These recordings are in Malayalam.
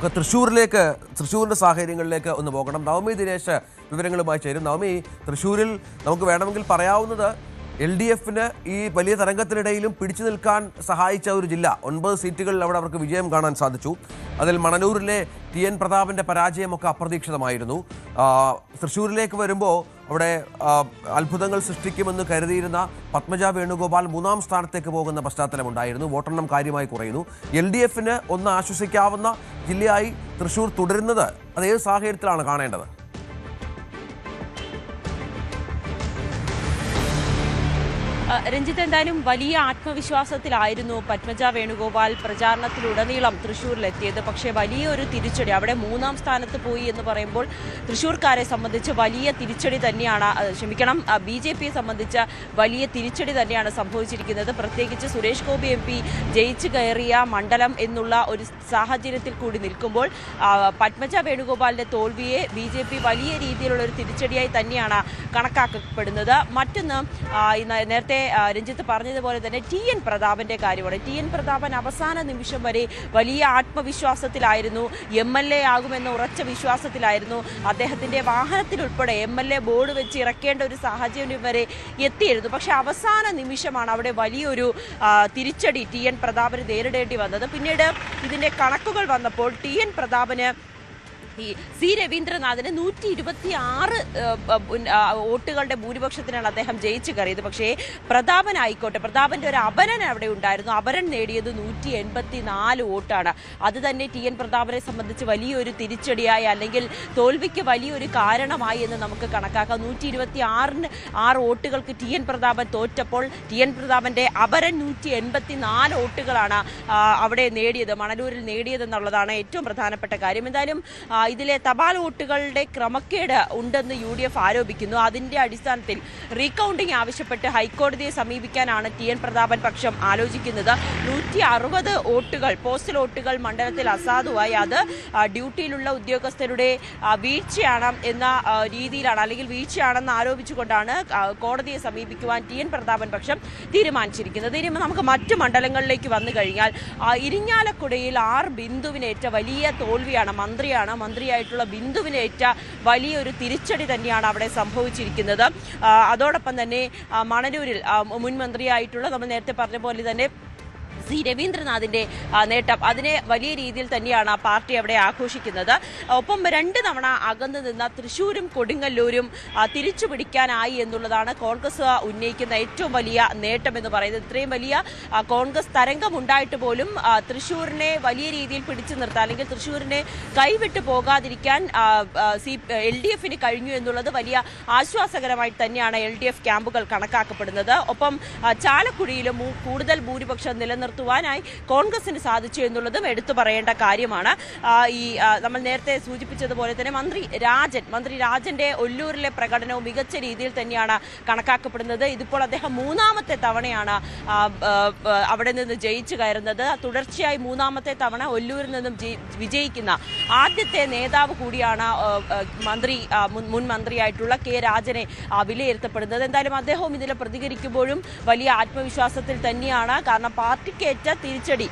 നമുക്ക് തൃശ്ശൂരിൻ്റെ സാഹചര്യങ്ങളിലേക്ക് ഒന്ന് പോകണം. നവമി ദിനേശ് വിവരങ്ങളുമായി ചേരും. നവമി, തൃശ്ശൂരിൽ നമുക്ക് വേണമെങ്കിൽ പറയാവുന്നത് LDFന് ഈ വലിയ തരംഗത്തിനിടയിലും പിടിച്ചു നിൽക്കാൻ സഹായിച്ച ഒരു ജില്ല. 9 സീറ്റുകളിൽ അവിടെ അവർക്ക് വിജയം കാണാൻ സാധിച്ചു. അതിൽ മണലൂരിലെ TN പ്രതാപൻ്റെ പരാജയമൊക്കെ അപ്രതീക്ഷിതമായിരുന്നു. തൃശ്ശൂരിലേക്ക് വരുമ്പോൾ അവിടെ അത്ഭുതങ്ങൾ സൃഷ്ടിക്കുമെന്ന് കരുതിയിരുന്ന പത്മജ വേണുഗോപാൽ 3ാം സ്ഥാനത്തേക്ക് പോകുന്ന പശ്ചാത്തലമുണ്ടായിരുന്നു. വോട്ടെണ്ണം കാര്യമായി കുറയുന്നു. LDFന് ഒന്ന് ആശ്വസിക്കാവുന്ന ജില്ലയായി തൃശ്ശൂർ തുടരുന്നത് അതേത് സാഹചര്യത്തിലാണ് കാണേണ്ടത്? രഞ്ജിത്ത്, എന്തായാലും വലിയ ആത്മവിശ്വാസത്തിലായിരുന്നു പത്മജ വേണുഗോപാൽ പ്രചാരണത്തിലുടനീളം തൃശ്ശൂരിലെത്തിയത്. പക്ഷേ വലിയൊരു തിരിച്ചടി, അവിടെ 3ാം സ്ഥാനത്ത് പോയി എന്ന് പറയുമ്പോൾ തൃശ്ശൂർക്കാരെ സംബന്ധിച്ച് വലിയ തിരിച്ചടി തന്നെയാണ്, BJPയെ സംബന്ധിച്ച വലിയ തിരിച്ചടി തന്നെയാണ് സംഭവിച്ചിരിക്കുന്നത്. പ്രത്യേകിച്ച് സുരേഷ് ഗോപി MP ജയിച്ചു കയറിയ മണ്ഡലം എന്നുള്ള ഒരു സാഹചര്യത്തിൽ കൂടി നിൽക്കുമ്പോൾ പത്മജ വേണുഗോപാലിൻ്റെ തോൽവിയെ BJP വലിയ രീതിയിലുള്ള ഒരു തിരിച്ചടിയായി തന്നെയാണ് കണക്കാക്കപ്പെടുന്നത്. മറ്റൊന്ന്, നേരത്തെ രഞ്ജിത്ത് പറഞ്ഞതുപോലെ തന്നെ TN പ്രതാപന്റെ കാര്യമാണ്. TN പ്രതാപൻ അവസാന നിമിഷം വരെ വലിയ ആത്മവിശ്വാസത്തിലായിരുന്നു. MLA ആകുമെന്ന ഉറച്ച വിശ്വാസത്തിലായിരുന്നു. അദ്ദേഹത്തിന്റെ വാഹനത്തിലുൾപ്പെടെ MLA ബോർഡ് വെച്ച് ഇറക്കേണ്ട ഒരു സാഹചര്യം വരെ എത്തിയിരുന്നു. പക്ഷെ അവസാന നിമിഷമാണ് അവിടെ വലിയൊരു തിരിച്ചടി TN പ്രതാപന് നേരിടേണ്ടി വന്നത്. പിന്നീട് ഇതിന്റെ കണക്കുകൾ വന്നപ്പോൾ TN പ്രതാപന് C രവീന്ദ്രനാഥിന് 126 വോട്ടുകളുടെ ഭൂരിപക്ഷത്തിനാണ് അദ്ദേഹം ജയിച്ചു കയറിയത്. പക്ഷേ പ്രതാപന്റെ ഒരു അപരൻ അവിടെ ഉണ്ടായിരുന്നു. അപരൻ നേടിയത് 184 വോട്ടാണ്. അത് തന്നെ TN പ്രതാപനെ സംബന്ധിച്ച് വലിയൊരു തിരിച്ചടിയായി, അല്ലെങ്കിൽ തോൽവിക്ക് വലിയൊരു കാരണമായി എന്ന് നമുക്ക് കണക്കാക്കാം. 126 വോട്ടുകൾക്ക് TN പ്രതാപൻ തോറ്റപ്പോൾ TN പ്രതാപന്റെ അപരൻ 184 വോട്ടുകളാണ് അവിടെ നേടിയത്, മണലൂരിൽ നേടിയതെന്നുള്ളതാണ് ഏറ്റവും പ്രധാനപ്പെട്ട കാര്യം. എന്തായാലും ഇതിലെ തപാൽ വോട്ടുകളുടെ ക്രമക്കേട് ഉണ്ടെന്ന് UDF ആരോപിക്കുന്നു. അതിന്റെ അടിസ്ഥാനത്തിൽ റീകൗണ്ടിംഗ് ആവശ്യപ്പെട്ട് ഹൈക്കോടതിയെ സമീപിക്കാനാണ് TN പ്രതാപൻ പക്ഷം ആലോചിക്കുന്നത്. 160 വോട്ടുകൾ, പോസ്റ്റൽ വോട്ടുകൾ മണ്ഡലത്തിൽ അസാധുവായി. അത് ഡ്യൂട്ടിയിലുള്ള ഉദ്യോഗസ്ഥരുടെ വീഴ്ചയാണ് എന്ന രീതിയിലാണ്, അല്ലെങ്കിൽ വീഴ്ചയാണെന്ന് ആരോപിച്ചുകൊണ്ടാണ് കോടതിയെ സമീപിക്കുവാൻ TN പ്രതാപൻ പക്ഷം തീരുമാനിച്ചിരിക്കുന്നത്. ഇനി നമുക്ക് മറ്റു മണ്ഡലങ്ങളിലേക്ക് വന്നു കഴിഞ്ഞാൽ, ഇരിങ്ങാലക്കുടയിൽ ബിന്ദുവിനേറ്റ വലിയ തോൽവിയാണ്. മന്ത്രിയായിട്ടുള്ള ബിന്ദുവിനേറ്റ വലിയൊരു തിരിച്ചടി തന്നെയാണ് അവിടെ സംഭവിച്ചിരിക്കുന്നത്. അതോടൊപ്പം തന്നെ മണലൂരിൽ മുൻ മന്ത്രിയായിട്ടുള്ള, നമ്മൾ നേരത്തെ പറഞ്ഞ പോലെ തന്നെ C രവീന്ദ്രനാഥിന്റെ നേട്ടം, അതിനെ വലിയ രീതിയിൽ തന്നെയാണ് പാർട്ടി അവിടെ ആഘോഷിക്കുന്നത്. ഒപ്പം 2 തവണ അകന്നു നിന്ന തൃശ്ശൂരും കൊടുങ്ങല്ലൂരും തിരിച്ചു പിടിക്കാനായി എന്നുള്ളതാണ് കോൺഗ്രസ് ഉന്നയിക്കുന്ന ഏറ്റവും വലിയ നേട്ടം എന്ന് പറയുന്നത്. ഇത്രയും വലിയ കോൺഗ്രസ് തരംഗം ഉണ്ടായിട്ട് പോലും തൃശ്ശൂരിനെ വലിയ രീതിയിൽ പിടിച്ചു നിർത്താൻ, അല്ലെങ്കിൽ തൃശ്ശൂരിനെ കൈവിട്ടു പോകാതിരിക്കാൻ LDFന് കഴിഞ്ഞു എന്നുള്ളത് വലിയ ആശ്വാസകരമായി തന്നെയാണ് LDF ക്യാമ്പുകൾ കണക്കാക്കപ്പെടുന്നത്. ഒപ്പം ചാലക്കുടിയിലും കൂടുതൽ ഭൂരിപക്ഷം നിലനിർത്തുവാനായി കോൺഗ്രസിന് സാധിച്ചു എന്നുള്ളതും എടുത്തു പറയേണ്ട കാര്യമാണ്. നമ്മൾ നേരത്തെ സൂചിപ്പിച്ചതുപോലെ തന്നെ മന്ത്രി രാജന്റെ ഒല്ലൂരിലെ പ്രകടനവും മികച്ച രീതിയിൽ തന്നെയാണ് കണക്കാക്കപ്പെടുന്നത്. ഇതിപ്പോൾ അദ്ദേഹം 3ാമത്തെ തവണയാണ് അവിടെ നിന്ന് ജയിച്ചു കയറുന്നത്. തുടർച്ചയായി 3ാമത്തെ തവണ ഒല്ലൂരിൽ നിന്നും വിജയിക്കുന്ന ആദ്യത്തെ നേതാവ് കൂടിയാണ് മുൻ മന്ത്രിയായിട്ടുള്ള K രാജനെ വിലയിരുത്തപ്പെടുന്നത്. എന്തായാലും അദ്ദേഹവും ഇതിൽ പ്രതികരിക്കുമ്പോഴും വലിയ ആത്മവിശ്വാസത്തിൽ തന്നെയാണ്. കാരണം പാർട്ടിക്കേറ്റ തിരിച്ചടി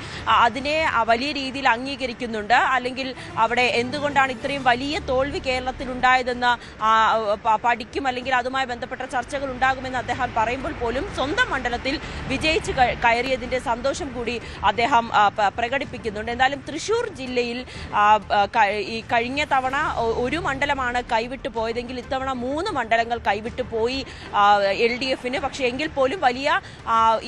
അതിനെ വലിയ രീതിയിൽ അംഗീകരിക്കുന്നുണ്ട്. അല്ലെങ്കിൽ അവിടെ എന്തുകൊണ്ടാണ് ഇത്രയും വലിയ തോൽവി കേരളത്തിൽ ഉണ്ടായതെന്ന് പഠിക്കും, അല്ലെങ്കിൽ അതുമായി ബന്ധപ്പെട്ട ചർച്ചകൾ ഉണ്ടാകുമെന്ന് അദ്ദേഹം പറയുമ്പോൾ പോലും സ്വന്തം മണ്ഡലത്തിൽ വിജയിച്ച് കയറിയതിന്റെ സന്തോഷം കൂടി അദ്ദേഹം പ്രകടിപ്പിക്കുന്നുണ്ട്. എന്തായാലും തൃശ്ശൂർ ജില്ലയിൽ ഈ കഴിഞ്ഞ തവണ ഒരു മണ്ഡലമാണ് കൈവിട്ടു പോയതെങ്കിൽ ഇത്തവണ 3 മണ്ഡലങ്ങൾ കൈവിട്ടു പോയി LDFന്. പക്ഷേ എങ്കിൽ പോലും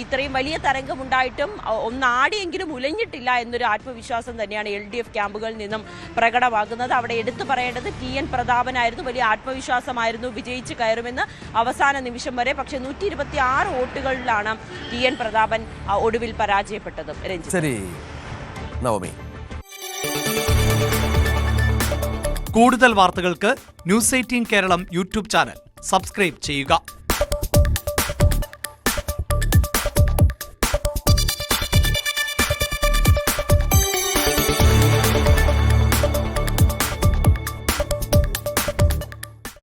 ഇത്രയും വലിയ തരംഗമുണ്ടായിട്ടും ഒന്നാടിയെങ്കിലും ഉലഞ്ഞിട്ടില്ല എന്നൊരു ആത്മവിശ്വാസം തന്നെയാണ് LDF ക്യാമ്പുകളിൽ നിന്നും പ്രകടമാകുന്നത്. അവിടെ എടുത്തു പറയേണ്ടത് TN പ്രതാപനായിരുന്നു. വലിയ ആത്മവിശ്വാസമായിരുന്നു, വിജയിച്ചു കയറുമെന്ന് അവസാന നിമിഷം വരെ. പക്ഷേ 126 വോട്ടുകളിലാണ് TN പ്രതാപൻ ഒടുവിൽ പരാജയപ്പെട്ടത്. ശരി നവമി. കൂടുതൽ വാർത്തകൾക്ക് News 18 Keralam YouTube channel subscribe ചെയ്യുക.